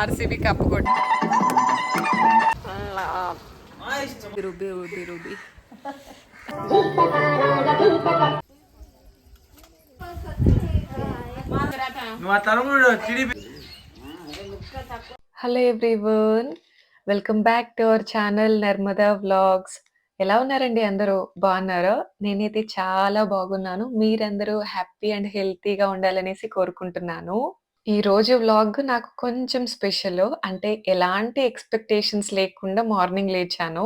RCB cup కొట్టి ruby ruby ruby hello everyone, welcome back to our channel Narmada vlogs. ఎలా ఉన్నారండి అందరూ? బాగున్నారా? నేనైతే చాలా బాగున్నాను. మీరందరూ హ్యాపీ అండ్ హెల్తీగా ఉండాలనేసి కోరుకుంటున్నాను. ఈ రోజు వ్లాగ్ నాకు కొంచెం స్పెషల్. అంటే ఎలాంటి ఎక్స్‌పెక్టేషన్స్ లేకుండా మార్నింగ్ లేచాను.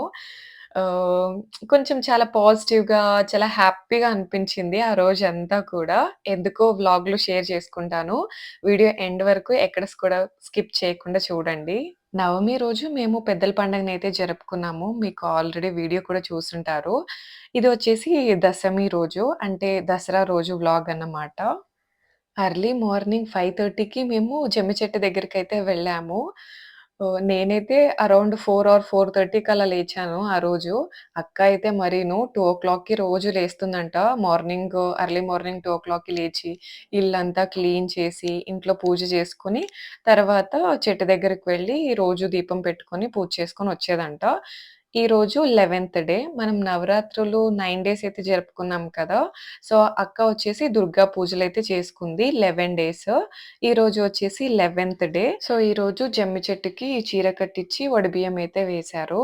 ఆహ్, కొంచెం చాలా పాజిటివ్‌గా, చాలా హ్యాపీగా అనిపించింది ఆ రోజంతా కూడా. ఎందుకో వ్లాగ్‌లో షేర్ చేసుకుంటాను. వీడియో ఎండ్ వరకు ఎక్కడ కూడా స్కిప్ చేయకుండా చూడండి. నవమి రోజు మేము పెద్దల పండగనైతే జరుపుకున్నాము. మీకు ఆల్రెడీ వీడియో కూడా చూసుంటారు. ఇది వచ్చేసి దశమి రోజు, అంటే దసరా రోజు వ్లాగ్ అన్నమాట. ఎర్లీ మార్నింగ్ 5:30కి మేము జమ్మి చెట్టు దగ్గరికైతే వెళ్ళాము. నేనైతే అరౌండ్ 4 ఆర్ 4:30కి అలా లేచాను ఆ రోజు. అక్క అయితే మరీను 2:00కి రోజు లేస్తుందంట. ఎర్లీ మార్నింగ్ 2:00కి లేచి, ఇల్లంతా క్లీన్ చేసి, ఇంట్లో పూజ చేసుకొని, తర్వాత చెట్టు దగ్గరికి వెళ్ళి రోజు దీపం పెట్టుకొని పూజ చేసుకొని వచ్చేదంట. ఈరోజు 11థ్ డే. మనం నవరాత్రులు 9 డేస్ అయితే జరుపుకున్నాం కదా! సో, అక్క వచ్చేసి దుర్గా పూజలైతే చేసుకుంది 11 డేస్. ఈరోజు వచ్చేసి 11థ్ డే. సో, ఈరోజు జమ్మి చెట్టుకి చీర కట్టిచ్చి వడిబియ్యం అయితే వేశారు.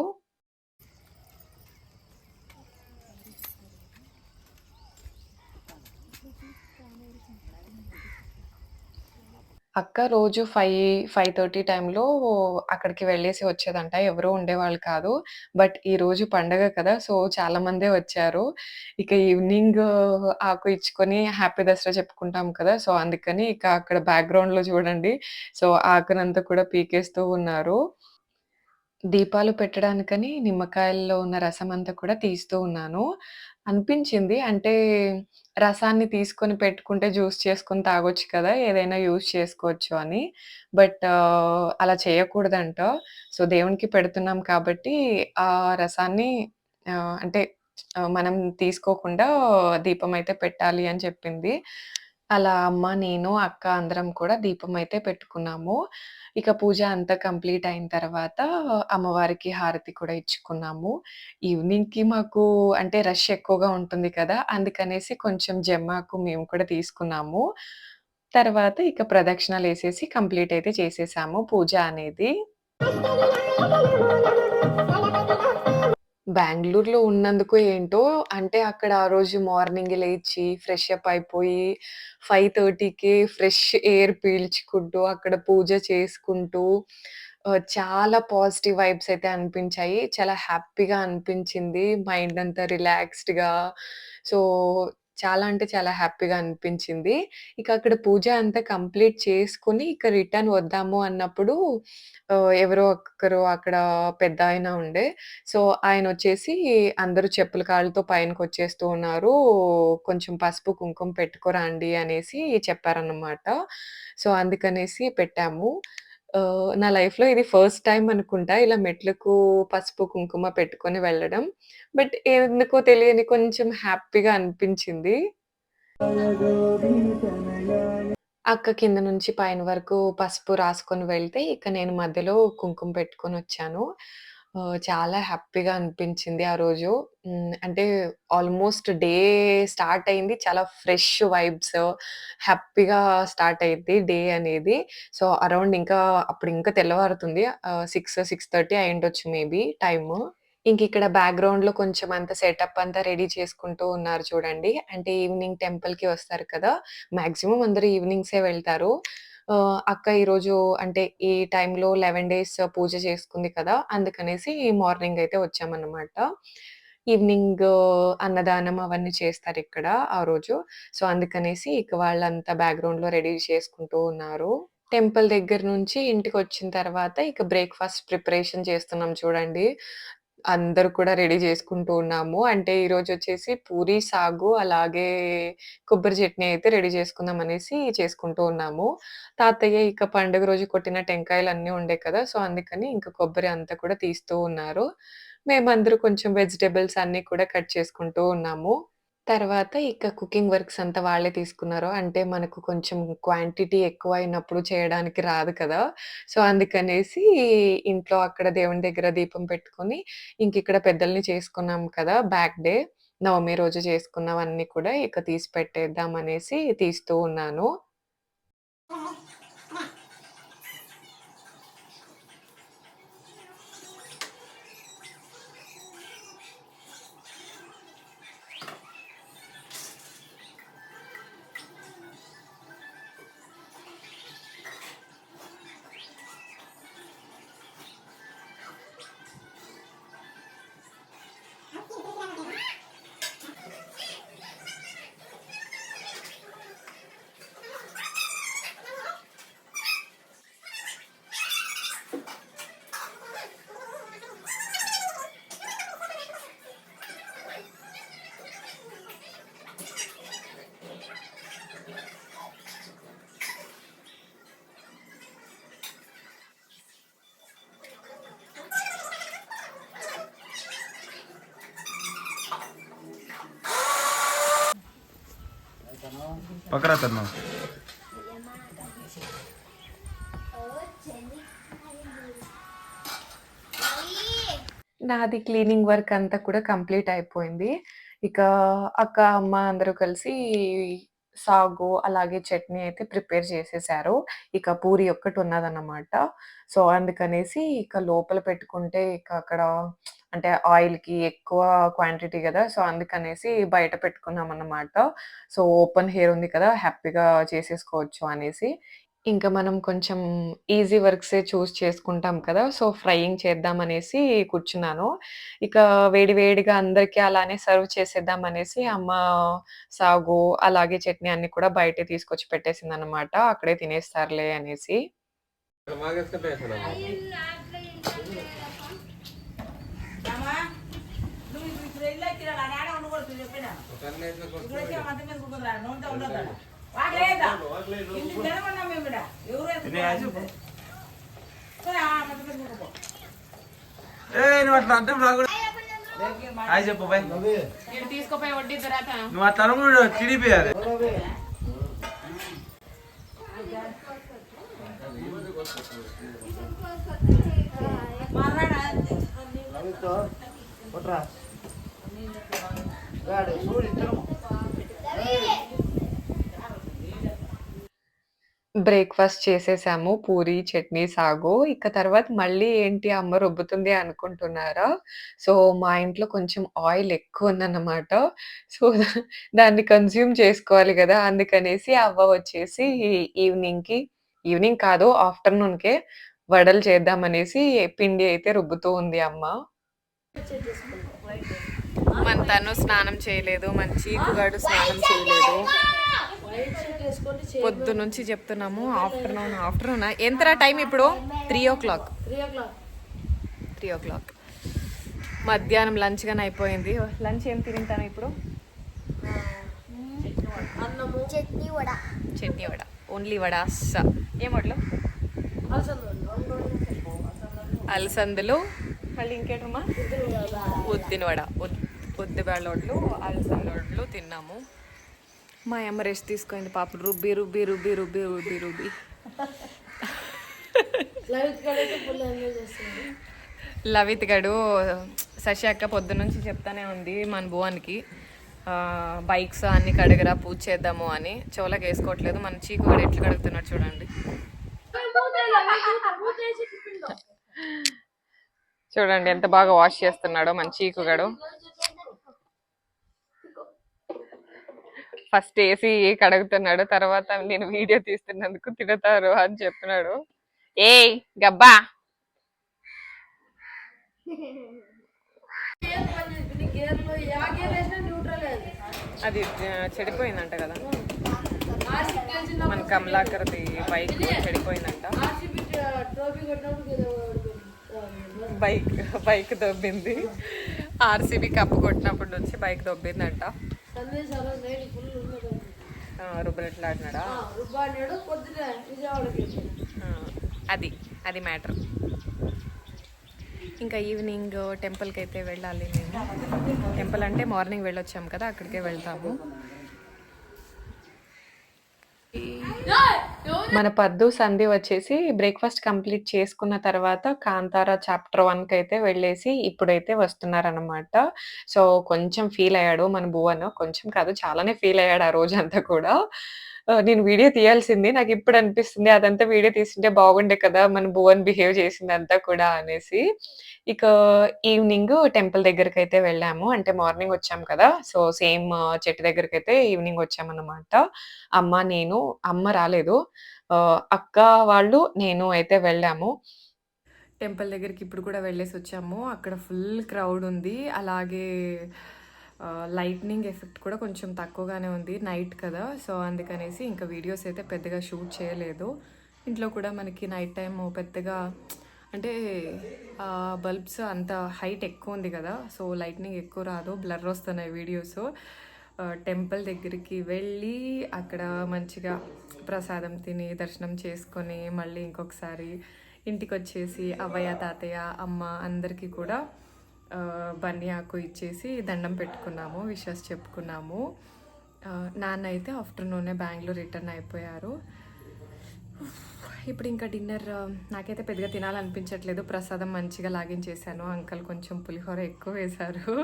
అక్క రోజు 5:30 టైంలో అక్కడికి వెళ్ళేసి వచ్చేదంట. ఎవరు ఉండేవాళ్ళు కాదు. బట్ ఈరోజు పండగ కదా! సో, చాలా మందే వచ్చారు. ఇక ఈవినింగ్ ఆకు ఇచ్చుకొని హ్యాపీ దసరా చెప్పుకుంటాం కదా! సో, అందుకని ఇక అక్కడ బ్యాక్‌గ్రౌండ్‌లో చూడండి. సో, ఆకునంతా కూడా పీకేస్తూ ఉన్నారు. దీపాలు పెట్టడానికని నిమ్మకాయల్లో ఉన్న రసమంతా కూడా తీస్తూ ఉన్నాను. అనిపించింది అంటే రసాన్ని తీసుకొని పెట్టుకుంటే జ్యూస్ చేసుకొని తాగొచ్చు కదా! ఏదైనా యూజ్ చేసుకోవచ్చు అని. బట్ అలా చేయకూడదంట. సో, దేవునికి పెడుతున్నాం కాబట్టి ఆ రసాన్ని అంటే మనం తీసుకోకుండా దీపమైతే పెట్టాలి అని చెప్పింది. అలా అమ్మ, నేను, అక్క అందరం కూడా దీపమైతే పెట్టుకున్నాము. ఇక పూజ అంతా కంప్లీట్ అయిన తర్వాత అమ్మవారికి హారతి కూడా ఇచ్చుకున్నాము. ఈవినింగ్‌కి మాకు అంటే రష్ ఎక్కువగా ఉంటుంది కదా! అందుకనేసి కొంచెం జమ్మాకు మేము కూడా తీసుకున్నాము. తర్వాత ఇక ప్రదక్షిణాలేసేసి కంప్లీట్ అయితే చేసేసాము పూజ అనేది. బెంగుళూరులో ఉన్నందుకో ఏంటో, అంటే అక్కడ ఆ రోజు మార్నింగే లేచి, ఫ్రెష్ అప్ అయిపోయి, 5:30కే ఫ్రెష్ ఎయిర్ పీల్చుకుంటూ, అక్కడ పూజ చేసుకుంటూ, చాలా పాజిటివ్ వైబ్స్ అయితే అనిపించాయి. చాలా హ్యాపీగా అనిపించింది. మైండ్ అంతా రిలాక్స్డ్‌గా. సో, చాలా అంటే చాలా హ్యాపీగా అనిపించింది. ఇక అక్కడ పూజ అంతా కంప్లీట్ చేసుకొని, ఇక రిటర్న్ వద్దాము అన్నప్పుడు ఎవరో ఒక్కరు అక్కడ పెద్దాయన ఉండే. సో, ఆయనొచ్చేసి అందరూ చెప్పుల కాళ్ళతో పైనకొచ్చేస్తూ ఉన్నారు. కొంచెం పసుపు, కుంకుమ పెట్టుకోరాండి అనేసి చెప్పారన్నమాట. సో, అందుకనేసి పెట్టాము. నా లైఫ్‌లో ఇది ఫస్ట్ టైమ్ అనుకుంటా ఇలా మెట్లకు పసుపు, కుంకుమ పెట్టుకొని వెళ్ళడం. బట్ ఎందుకో తెలియని కొంచెం హ్యాపీగా అనిపించింది. అక్క కింద నుంచి పైన వరకు పసుపు రాసుకొని వెళ్తే, ఇక నేను మధ్యలో కుంకుమ పెట్టుకొనొచ్చాను. చాలా హ్యాపీగా అనిపించింది ఆ రోజు. అంటే ఆల్‌మోస్ట్ డే స్టార్ట్ అయింది. చాలా ఫ్రెష్ వైబ్స్, హ్యాపీగా స్టార్ట్ అయ్యిద్ది డే అనేది. సో, అరౌండ్ అప్పుడు ఇంకా తెల్లవారుతుంది. 6, 6:30 అయ్యుండొచ్చు మేబీ టైము. ఇంకిక్కడ బ్యాక్‌గ్రౌండ్‌లో కొంచెం అంతా సెటప్ అంతా రెడీ చేసుకుంటూ ఉన్నారు చూడండి. అంటే ఈవినింగ్ టెంపుల్‌కి వస్తారు కదా! మాక్సిమం అందరూ ఈవినింగ్సే వెళ్తారు. అక్క ఈరోజు అంటే ఈ టైంలో 11 డేస్ పూజ చేసుకుంది కదా! అందుకనేసి మార్నింగ్ అయితే వచ్చామన్నమాట. ఈవినింగ్ అన్నదానం అవన్నీ చేస్తారిక్కడ ఆ రోజు. సో, అందుకనేసి ఇక వాళ్ళంతా బ్యాక్‌గ్రౌండ్‌లో రెడీ చేసుకుంటూ ఉన్నారు. టెంపుల్ దగ్గర నుంచి ఇంటికొచ్చిన తర్వాత ఇక బ్రేక్‌ఫాస్ట్ ప్రిపరేషన్ చేస్తున్నాం చూడండి. అందరూ కూడా రెడీ చేసుకుంటూ ఉన్నాము. అంటే ఈరోజొచ్చేసి పూరి, సాగు అలాగే కొబ్బరి చట్నీ అయితే రెడీ చేసుకుందాం అనేసి చేసుకుంటూ ఉన్నాము. తాతయ్య ఇక పండుగ రోజు కొట్టిన టెంకాయలన్నీ ఉండే కదా! సో, అందుకని ఇంక కొబ్బరి అంతా కూడా తీస్తూ ఉన్నారు. మేమందరూ కొంచెం వెజిటబుల్స్ అన్నీ కూడా కట్ చేసుకుంటూ ఉన్నాము. తర్వాత ఇక కుకింగ్ వర్క్స్ అంతా వాళ్ళే తీసుకున్నారు. అంటే మనకు కొంచెం క్వాంటిటీ ఎక్కువయినప్పుడు చేయడానికి రాదు కదా! సో, అందుకనేసి ఇంట్లో అక్కడ దేవుని దగ్గర దీపం పెట్టుకొని, ఇంకిక్కడ పెద్దల్ని చేసుకున్నాం కదా! బ్యాక్ డే నవమి రోజు చేసుకున్నవన్నీ కూడా ఇక తీసి పెట్టేద్దాం అనేసి తీస్తూ ఉన్నాను. पकड़ा करना నాది క్లీనింగ్ వర్క్ అంతా కూడా కంప్లీట్ అయిపోయింది. ఇక అక్క, అమ్మ అందరూ కలిసి సాగు, అలాగే చట్నీ అయితే ప్రిపేర్ చేసేసారు. ఇక పూరి ఒక్కటి ఉన్నదన్నమాట. సో, అందుకనేసి ఇక లోపల పెట్టుకుంటే ఇక అక్కడ అంటే ఆయిల్‌కి ఎక్కువ క్వాంటిటీ గదా! సో, అందుకనేసి బయట పెట్టుకున్నామన్నమాట. సో, ఓపెన్ హెయిర్ ఉంది కదా! హ్యాపీగా చేసేసుకోవచ్చు అనేసి. ఇంకా మనం కొంచెం ఈజీ వర్క్సే చేసుకుంటాం కదా! సో, ఫ్రైయింగ్ చేద్దామనేసి కూర్చున్నాను. ఇక వేడి వేడిగా అందరికి అలానే సర్వ్ చేసేద్దామనేసి అమ్మ సాగు, అలాగే చట్నీ అన్నీ కూడా బయటే తీసుకొచ్చి పెట్టేసిందనమాట. అక్కడే తినేస్తారులే అనేసి. అట్లా అంటే హాయ్ చెప్పు బాయ్ తీసుకోపోయి వడ్డీ తర్వాత నువ్వు ఆ తరము చిడిపోయాలి బ్రేక్‌ఫాస్ట్ చేసేసాము. పూరి, చట్నీ, సాగు. ఇక తర్వాత మళ్ళీ ఏంటి అమ్మ రుబ్బుతుంది అనుకుంటున్నారా? సో, మా ఇంట్లో కొంచెం ఆయిల్ ఎక్కువుందన్నమాట. సో, దాన్ని కన్జ్యూమ్ చేసుకోవాలి గదా! అందుకనేసి అవ్వ వచ్చేసి ఈవినింగ్‌కి ఈవినింగ్ కాదు ఆఫ్టర్‌నూన్‌కే వడలు చేద్దామనేసి పిండి అయితే రుబ్బుతూ ఉంది అమ్మ. మన తను స్నానం చేయలేదు. మన చీకుగాడు స్నానం చేయలేదు. పొద్దు నుంచి చెప్తున్నాము ఆఫ్టర్నూన్ ఎంతరా టైం ఇప్పుడు 3:00 మధ్యాహ్నం లంచ్ గానే అయిపోయింది. లంచ్ ఏం తింటాను ఇప్పుడు? చట్నీ వడ ఓన్లీ వడ ఏం వడలు? అలసందులు, మళ్ళీ ఇంకేటమ్మా ఉద్దిన వడ, ఉద్దిబేళ్ళ వడ్లు, అలసంద వడ్లు తిన్నాము. మా అమ్మ రెస్ట్ తీసుకుంది పాప. రుబ్బి లవిత్ గడు శశి అక్క పొద్దు నుంచి చెప్తానే ఉంది మన భువన్కి బైక్స్ అన్ని కడగరా పూజ చేద్దాము అని. చెవులకు వేసుకోవట్లేదు. మన చీకు కూడా ఎట్లు కడుగుతున్నాడు చూడండి. చూడండి ఎంత బాగా వాష్ చేస్తున్నాడో మన చీకుగాడు. ఫస్ట్ వేసి కడుగుతున్నాడు, తర్వాత నేను వీడియో తీస్తున్నందుకు తిడతారు అని చెప్పినాడు. ఏయ్ గబ్బా అది చెడిపోయిందంట కదా మన కమలాకర్ది బైక్ చెడిపోయిందంట. బైక్ దొబ్బింది. ఆర్సీబీ కప్పు కొట్టినప్పటి నుంచి బైక్ దొబ్బిందంట. రుబ్బలెట్లాడినాడా? అది మ్యాటర్. ఇంకా ఈవినింగ్ టెంపుల్కి అయితే వెళ్ళాలి మేము. టెంపుల్ అంటే మార్నింగ్ వెళ్ళొచ్చాము కదా, అక్కడికే వెళ్తాము. మన పద్దు సంధి వచ్చేసి బ్రేక్ఫాస్ట్ కంప్లీట్ చేసుకున్న తర్వాత కాంతార చాప్టర్ 1కి అయితే వెళ్ళేసి ఇప్పుడైతే వస్తున్నారనమాట. సో కొంచెం ఫీల్ అయ్యాడు మన భువన్. కొంచెం కాదు చాలానే ఫీల్ అయ్యాడు ఆ రోజంతా కూడా. నేను వీడియో తీయాల్సింది. నాకు ఇప్పుడు అనిపిస్తుంది అదంతా వీడియో తీసుంటే బాగుండే కదా, మన భువన్ బిహేవ్ చేసిందంతా కూడా అనేసి. ఇక ఈవినింగ్ టెంపుల్ దగ్గరకైతే వెళ్ళాము. అంటే మార్నింగ్ వచ్చాం కదా, సో సేమ్ చెట్టు దగ్గరకైతే ఈవినింగ్ వచ్చామన్నమాట. అమ్మ, నేను. అమ్మ రాలేదు. అక్క వాళ్ళు, నేను అయితే వెళ్ళాము. టెంపుల్ దగ్గరికి ఇప్పుడు కూడా వెళ్ళేసొచ్చాము. అక్కడ ఫుల్ క్రౌడ్ ఉంది. అలాగే లైట్నింగ్ ఎఫెక్ట్ కూడా కొంచెం తక్కువగానే ఉంది. నైట్ కదా, సో అందుకనేసి ఇంకా వీడియోస్ అయితే పెద్దగా షూట్ చేయలేదు. ఇంట్లో కూడా మనకి నైట్ టైం పెద్దగా అంటే బల్బ్స్ అంత హైట్ ఎక్కువ ఉంది కదా, సో లైట్నింగ్ ఎక్కువ రాదు, బ్లర్ వస్తున్నాయి వీడియోస్. టెంపుల్ దగ్గరికి వెళ్ళి అక్కడ మంచిగా ప్రసాదం తిని దర్శనం చేసుకొని మళ్ళీ ఇంకొకసారి ఇంటికి వచ్చేసి అవ్వయ్య, తాతయ్య, అమ్మ అందరికీ కూడా బన్నీ ఆకు ఇచ్చేసి దండం పెట్టుకున్నాము, విషెస్ చెప్పుకున్నాము. నాన్న అయితే ఆఫ్టర్నూనే బెంగళూరు రిటర్న్ అయిపోయారు. ఇప్పుడు ఇంకా డిన్నర్ నాకైతే పెద్దగా తినాలనిపించట్లేదు. ప్రసాదం మంచిగా లాగించేసాను. అంకల్ కొంచెం పులిహోర ఎక్కువ వేశారు.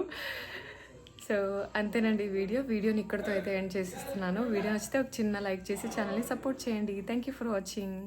సో అంతేనండి వీడియోని ఇక్కడితో అయితే ఎండ్ చేసేస్తున్నాను. వీడియో నచ్చితే ఒక చిన్న లైక్ చేసి ఛానల్ని సపోర్ట్ చేయండి. Thank you for watching.